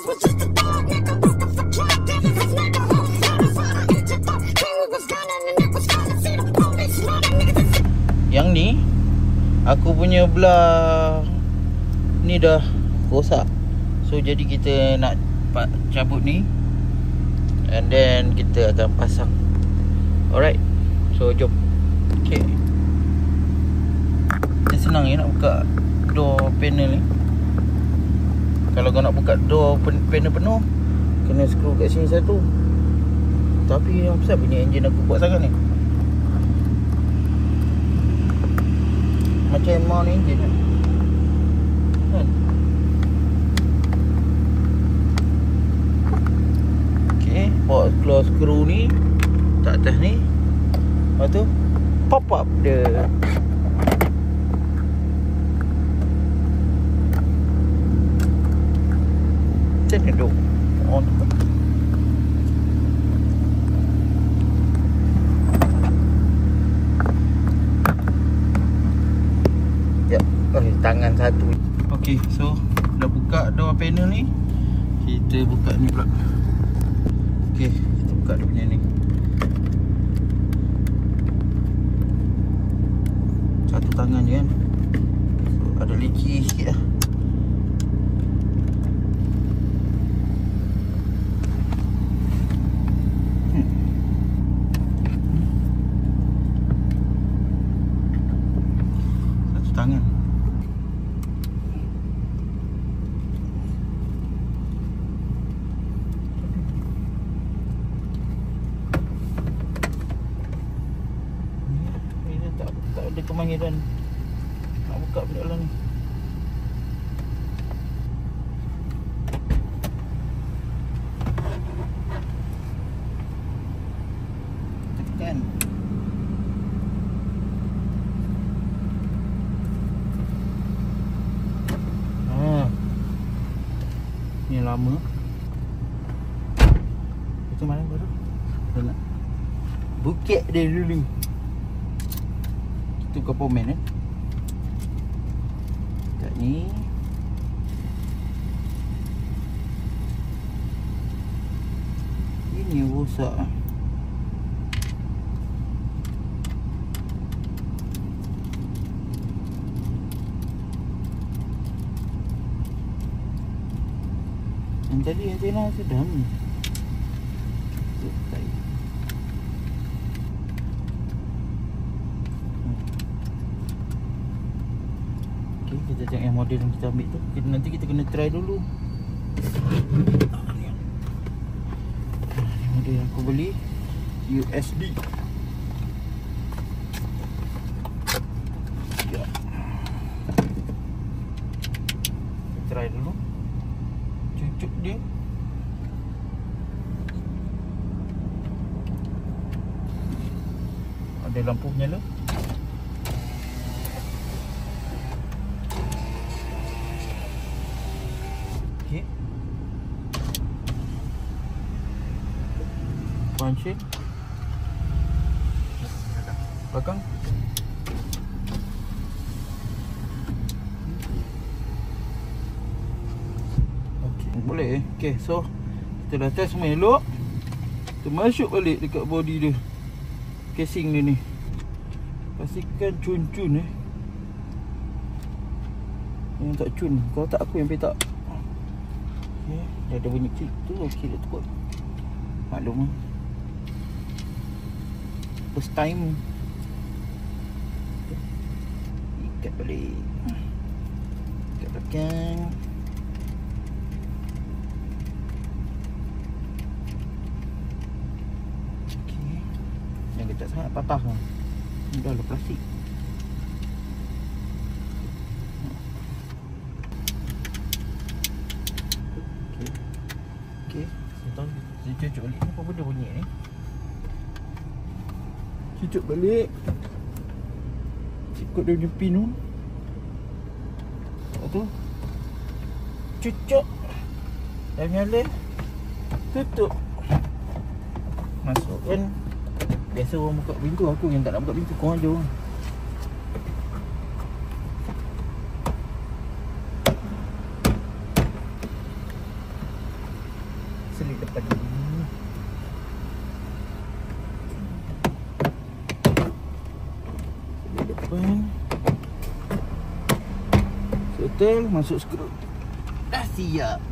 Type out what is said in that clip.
Yang ni aku punya belah ni dah rosak. So jadi kita nak cabut ni, and then kita akan pasang. Alright, so jom. Okay, dia senang je nak buka door panel ni. Kalau kau nak buka door panel penuh, kena screw kat sini satu. Tapi yang besar punya enjin aku kuat sangat ni, macam mount enjin kan. Okay, bawa keluar skru ni tak atas ni. Lepas tu pop up dia. Macam ni duk on. Sekejap. Tangan satu. Okay, so dah buka door panel ni. Kita buka ni pula. Okay, kita buka dia punya ni. Satu tangan je kan. So ada leci sikit lah. Satu tangan. Tak ada kemahiran nak buka benda lah ni. Tekan. Ni lama. Macam mana baru? Dah nak bukit dia dulu. Itu ke pomen kat ni. Ini rosak. Yang tadi antena sedang ni. Kita tengok yang model yang kita ambil tu. Nanti kita kena try dulu. Ni model yang aku beli, USB. Ya. Kita try dulu. Cucuk dia. Ada lampu nyala. Okay. Punch it. Belakang. Okay, boleh. Okay, so kita dah test semua elok. Kita masuk balik dekat body dia, casing dia ni. Pastikan cun-cun yang tak cun. Kalau tak aku yang petak. Okay, dia ada bunyi klik tu. Okey dah tukar. Maklum lah, first time. Ikat balik. Ikat belakang. Okey, yang ketat sangat patah lah. Ini dah ada plastik. Okey, saya cucuk balik. Apa benda bunyi ni? Cucuk balik. Ikut dia punya pin tu. Lepas tu cucuk. Dah nyala. Tutup. Masukkan. Biasa orang buka pintu, aku yang tak nak buka pintu. Korang je orang. depan. Sudut depan. Settle, masuk skru. Dah siap.